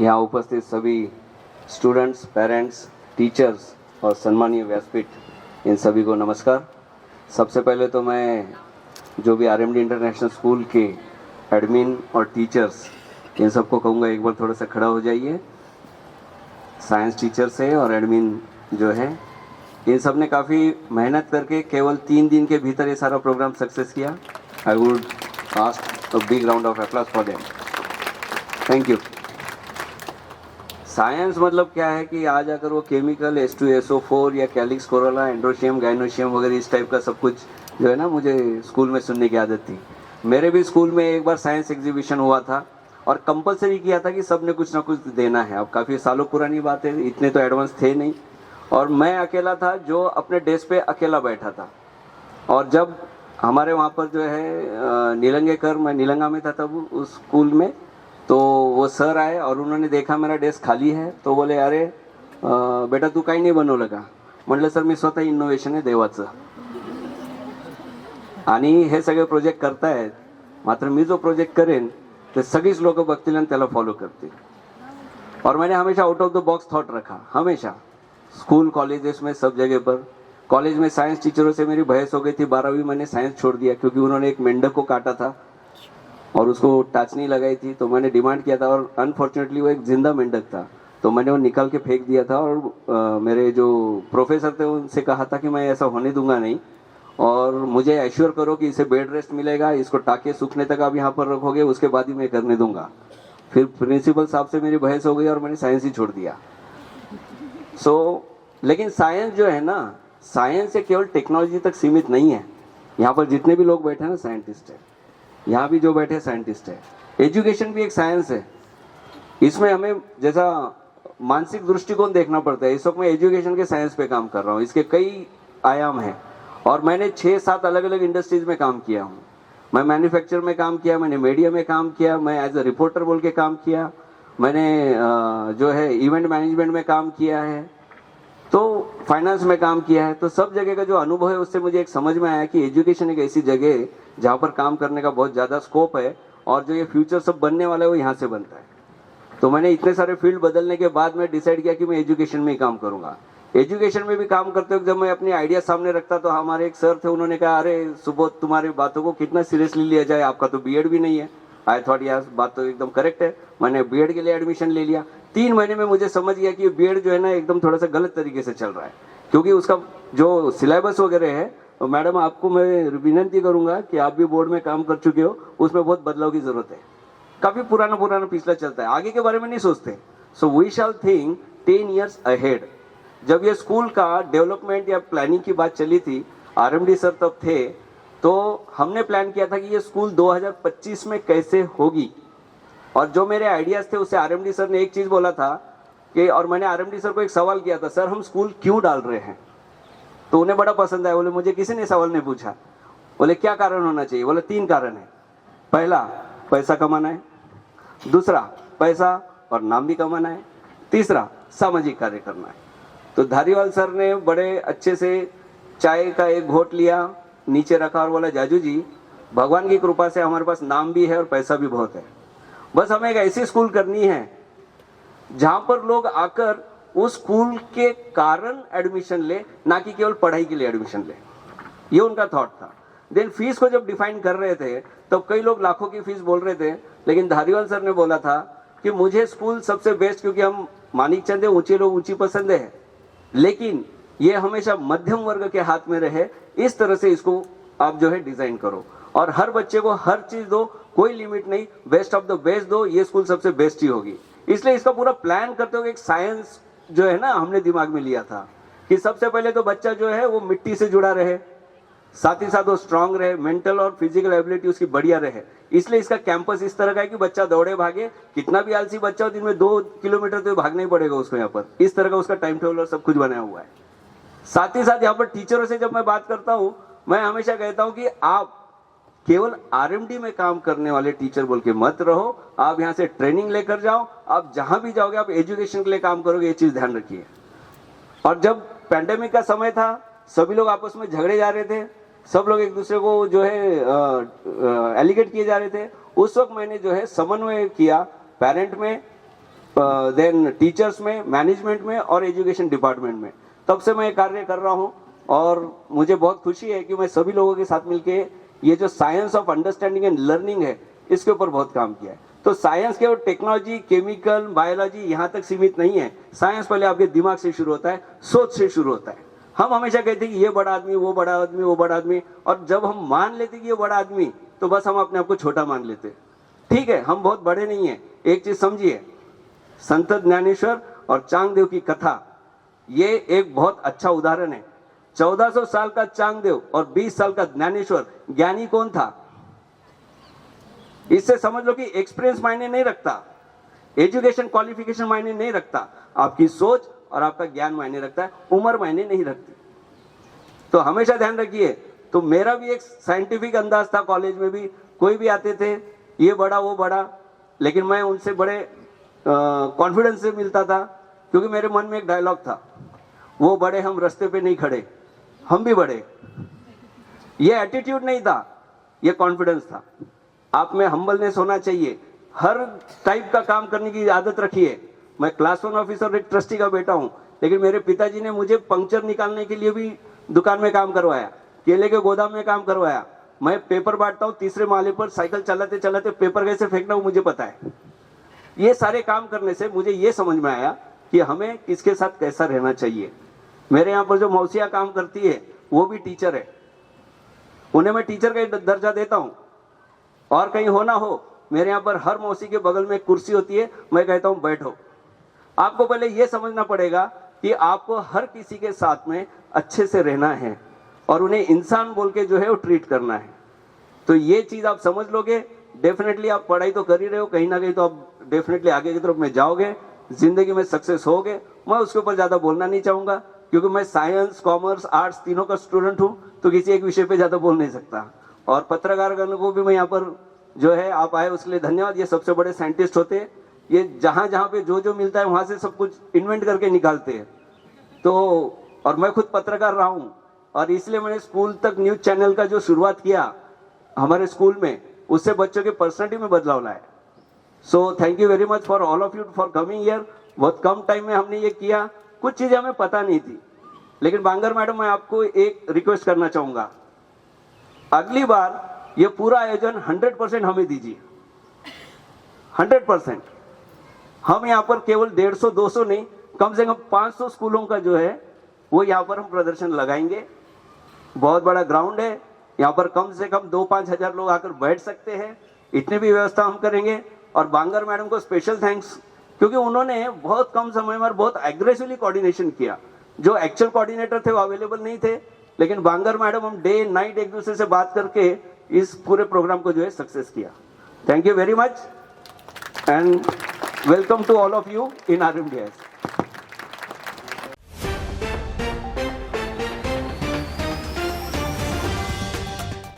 यहाँ उपस्थित सभी स्टूडेंट्स, पेरेंट्स, टीचर्स और सम्मानीय व्यासपीठ, इन सभी को नमस्कार। सबसे पहले तो मैं जो भी आरएमडी इंटरनेशनल स्कूल के एडमिन और टीचर्स, इन सबको कहूँगा एक बार थोड़ा सा खड़ा हो जाइए। साइंस टीचर्स है और एडमिन जो है, इन सब ने काफ़ी मेहनत करके केवल 3 दिन के भीतर ये सारा प्रोग्राम सक्सेस किया। I would ask a big round of applause for them. Thank you. Science मतलब क्या है कि आज अगर वो केमिकल H2SO4 या कैलिक्स कोरोला, एंड्रोशियम, गाइनोशियम वगैरह इस टाइप का सब कुछ जो है ना, मुझे स्कूल में सुनने की आदत थी। मेरे भी स्कूल में एक बार साइंस एग्जीबिशन हुआ था और कंपलसरी किया था कि सब ने कुछ ना कुछ देना है। अब काफ़ी सालों पुरानी बात है, इतने तो एडवांस थे नहीं, और मैं अकेला था जो अपने डेस्क पे अकेला बैठा था। और जब हमारे वहाँ पर जो है नीलंगेकर, मैं नीलंगा में था तब उस स्कूल में, तो वो सर आए और उन्होंने देखा मेरा डेस्क खाली है, तो बोले अरे बेटा तू काही नाही बनवलं का? म्हटलं सर मी स्वतः इनोव्हेशन आहे देवाचं, आणि हे सगळे प्रोजेक्ट करतायत, मात्र मी जो प्रोजेक्ट करेन ते सगळीच लोक बघतील आणि त्याला फॉलो करतील। और मैंने हमेशा out of the box thought रखा, हमेशा स्कूल कॉलेजेस में सब जगह पर। कॉलेज में साइंस टीचरों से मेरी बहस हो गई थी, 12वीं मैंने साइंस छोड़ दिया क्योंकि उन्होंने एक मेंढक को काटा था और उसको टाचनी लगाई थी, तो मैंने डिमांड किया था और अनफॉर्चुनेटली वो एक जिंदा मेंढक था, तो मैंने वो निकाल के फेंक दिया था। और मेरे जो प्रोफेसर थे उनसे कहा था कि मैं ऐसा होने दूंगा नहीं, और मुझे एश्योर करो कि इसे बेड रेस्ट मिलेगा, इसको टाके सूखने तक आप यहाँ पर रखोगे, उसके बाद ही मैं करने दूंगा। फिर प्रिंसिपल साहब से मेरी बहस हो गई और मैंने साइंस ही छोड़ दिया। लेकिन साइंस जो है ना, साइंस से केवल टेक्नोलॉजी तक सीमित नहीं है। यहाँ पर जितने भी लोग बैठे हैं ना, साइंटिस्ट है, यहाँ भी जो बैठे साइंटिस्ट है। एजुकेशन भी एक साइंस है, इसमें हमें जैसा मानसिक दृष्टिकोण देखना पड़ता है। इस वक्त मैं एजुकेशन के साइंस पे काम कर रहा हूँ, इसके कई आयाम हैं, और मैंने 6-7 अलग अलग इंडस्ट्रीज में काम किया हूँ। मैं मैन्युफैक्चर में काम किया, मैंने मीडिया में काम किया, मैं एज अ रिपोर्टर बोल के काम किया, मैंने जो है इवेंट मैनेजमेंट में काम किया है, तो फाइनेंस में काम किया है। तो सब जगह का जो अनुभव है उससे मुझे एक समझ में आया कि एजुकेशन एक ऐसी जगह है जहाँ पर काम करने का बहुत ज़्यादा स्कोप है, और जो ये फ्यूचर सब बनने वाला है वो यहाँ से बनता है। तो मैंने इतने सारे फील्ड बदलने के बाद मैं डिसाइड किया कि मैं एजुकेशन में ही काम करूँगा। एजुकेशन में भी काम करते वक्त जब मैं अपनी आइडिया सामने रखता, तो हमारे एक सर थे, उन्होंने कहा अरे सुबोध, तुम्हारी बातों को कितना सीरियसली लिया जाए, आपका तो बीएड भी नहीं है। आई थॉट यार बात तो एकदम करेक्ट है। मैंने बीएड के लिए एडमिशन ले लिया। 3 महीने में मुझे समझ गया कि बीएड जो है ना एकदम थोड़ा सा गलत तरीके से चल रहा है, क्योंकि उसका जो सिलेबस वगैरह है, मैडम आपको मैं विनंती करूंगा कि आप भी बोर्ड में काम कर चुके हो, उसमें बहुत बदलाव की जरूरत है। काफी पुराना पिछला चलता है, आगे के बारे में नहीं सोचते। So we shall think 10 years ahead. जब ये स्कूल का डेवलपमेंट या प्लानिंग की बात चली थी, आरएमडी सर तब थे, तो हमने प्लान किया था कि ये स्कूल 2025 में कैसे होगी। और जो मेरे आइडियाज थे उससे आरएमडी सर ने एक चीज बोला था कि, और मैंने आरएमडी सर को एक सवाल किया था, सर हम स्कूल क्यों डाल रहे हैं? तो उन्हें बड़ा पसंद आया। बोले मुझे किसी ने सवाल नहीं पूछा। बोले क्या कारण होना चाहिए? बोले 3 कारण है। पहला, पैसा कमाना है, दूसरा पैसा और नाम भी कमाना है, तीसरा सामाजिक कार्य करना है। तो धारीवाल सर ने बड़े अच्छे से चाय का एक घोट लिया, नीचे रखा और बोला जाजू जी, भगवान की कृपा से हमारे पास नाम भी है और पैसा भी बहुत है, बस हमें एक ऐसी स्कूल करनी है जहां पर लोग आकर उस स्कूल के कारण एडमिशन ले, ना कि केवल पढ़ाई के लिए एडमिशन ले। ये उनका थॉट था। देन फीस को जब डिफाइन कर रहे थे तब कई लोग लाखों की फीस बोल रहे थे, लेकिन धारीवाल सर ने बोला था कि मुझे स्कूल सबसे बेस्ट, क्योंकि हम मानिक चंद है, ऊंचे लोग ऊंची पसंद है, लेकिन ये हमेशा मध्यम वर्ग के हाथ में रहे, इस तरह से इसको आप जो है डिजाइन करो, और हर बच्चे को हर चीज दो, कोई लिमिट नहीं, बेस्ट ऑफ द बेस्ट दो, ये स्कूल सबसे बेस्ट ही होगी। इसलिए इसका पूरा प्लान करते हुए एक साइंस जो है ना हमने दिमाग में लिया था कि सबसे पहले तो बच्चा जो है वो मिट्टी से जुड़ा रहे, साथ ही साथ वो स्ट्रांग रहे, मेंटल और फिजिकल एबिलिटी उसकी बढ़िया रहे। इसलिए इसका कैंपस इस तरह का है कि बच्चा दौड़े भागे, कितना भी आलसी बच्चा हो, दिन में 2 किलोमीटर तो भागना ही पड़ेगा उसको। यहाँ पर इस तरह का उसका टाइम टेबल और सब कुछ बनाया हुआ है। साथ ही साथ यहाँ पर टीचरों से जब मैं बात करता हूँ, मैं हमेशा कहता हूँ कि आप केवल आरएमडी में काम करने वाले टीचर बोल के मत रहो, आप यहाँ से ट्रेनिंग लेकर जाओ, आप जहां भी जाओगे आप एजुकेशन के लिए काम करोगे, ये चीज ध्यान रखिए। और जब पैंडेमिक का समय था, सभी लोग आपस में झगड़े जा रहे थे, सब लोग एक दूसरे को जो है एलिगेट किए जा रहे थे, उस वक्त मैंने जो है समन्वय किया पेरेंट में, देन टीचर्स में, मैनेजमेंट में और एजुकेशन डिपार्टमेंट में। तब से मैं कार्य कर रहा हूँ और मुझे बहुत खुशी है कि मैं सभी लोगों के साथ मिलके ये जो science of understanding and learning है इसके ऊपर बहुत काम किया है। तो साइंस केवल टेक्नोलॉजी, केमिकल, बायोलॉजी यहाँ तक सीमित नहीं है। साइंस पहले आपके दिमाग से शुरू होता है, सोच से शुरू होता है। हम हमेशा कहते हैं कि ये बड़ा आदमी, वो बड़ा आदमी, वो बड़ा आदमी, और जब हम मान लेते कि ये बड़ा आदमी तो बस हम अपने आप को छोटा मान लेते। ठीक है, हम बहुत बड़े नहीं है। एक चीज समझिए, संत ज्ञानेश्वर और चांगदेव की कथा ये एक बहुत अच्छा उदाहरण है। 1400 साल का चांगदेव और 20 साल का ज्ञानेश्वर, ज्ञानी कौन था? इससे समझ लो कि एक्सपीरियंस मायने नहीं रखता, एजुकेशन क्वालिफिकेशन मायने नहीं रखता, आपकी सोच और आपका ज्ञान मायने रखता है, उम्र मायने नहीं रखती। तो हमेशा ध्यान रखिए। तो मेरा भी एक साइंटिफिक अंदाज था, कॉलेज में भी कोई भी आते थे ये बड़ा वो बड़ा, लेकिन मैं उनसे बड़े कॉन्फिडेंस से मिलता था, क्योंकि मेरे मन में एक डायलॉग था, वो बड़े हम रास्ते पे नहीं खड़े, हम भी बड़े। ये एटीट्यूड नहीं था, ये कॉन्फिडेंस था। आप में हम्बलनेस होना चाहिए। हर टाइप का काम करने की आदत रखिए। मैं क्लास 1 ऑफिसर, एक ट्रस्टी का बेटा हूं, लेकिन मेरे पिताजी ने मुझे पंक्चर निकालने के लिए भी दुकान में काम करवाया, केले के गोदाम में काम करवाया। मैं पेपर बांटता हूँ 3रे माले पर, साइकिल चलाते चलाते पेपर कैसे फेंकना वो मुझे पता है। ये सारे काम करने से मुझे ये समझ में आया कि हमें किसके साथ कैसा रहना चाहिए। मेरे यहाँ पर जो मौसिया काम करती है वो भी टीचर है, उन्हें मैं टीचर का दर्जा देता हूँ। और कहीं हो ना हो, मेरे यहाँ पर हर मौसी के बगल में एक कुर्सी होती है, मैं कहता हूँ बैठो। आपको पहले ये समझना पड़ेगा कि आपको हर किसी के साथ में अच्छे से रहना है और उन्हें इंसान बोल के जो है वो ट्रीट करना है। तो ये चीज आप समझ लोगे, डेफिनेटली आप पढ़ाई तो कर ही रहे हो, कहीं ना कहीं तो आप डेफिनेटली आगे की तरफ में जाओगे, जिंदगी में सक्सेस होगे। मैं उसके ऊपर ज्यादा बोलना नहीं चाहूंगा, क्योंकि मैं साइंस, कॉमर्स, आर्ट्स तीनों का स्टूडेंट हूँ, तो किसी एक विषय पे ज्यादा बोल नहीं सकता। और पत्रकारगण को भी मैं यहाँ पर जो है आप आए उसके लिए धन्यवाद। ये सबसे बड़े साइंटिस्ट होते हैं, ये जहां जहां पे जो जो मिलता है वहां से सब कुछ इन्वेंट करके निकालते हैं। तो और मैं खुद पत्रकार रहा हूं, और इसलिए मैंने स्कूल तक न्यूज चैनल का जो शुरुआत किया हमारे स्कूल में, उससे बच्चों के पर्सनैलिटी में बदलाव लाया। So thank you very much for all of you for coming here. बहुत कम टाइम में हमने ये किया, कुछ चीजें हमें पता नहीं थी। लेकिन बांगर मैडम, मैं आपको एक रिक्वेस्ट करना चाहूंगा, अगली बार ये पूरा आयोजन 100% हमें दीजिए, 100%। हम यहाँ पर केवल 150-200 नहीं, कम से कम 500 स्कूलों का जो है वो यहाँ पर हम प्रदर्शन लगाएंगे। बहुत बड़ा ग्राउंड है, यहाँ पर कम से कम 2-5 हजार लोग आकर बैठ सकते हैं, इतनी भी व्यवस्था हम करेंगे। और बांगर मैडम को स्पेशल थैंक्स, क्योंकि उन्होंने बहुत कम समय में बहुत एग्रेसिवली कोऑर्डिनेशन किया। जो एक्चुअल कोऑर्डिनेटर थे वो अवेलेबल नहीं थे, लेकिन बांगर मैडम हम डे नाइट एक दूसरे से बात करके इस पूरे प्रोग्राम को जो है सक्सेस किया। Thank you very much and welcome to all of you in RMDS।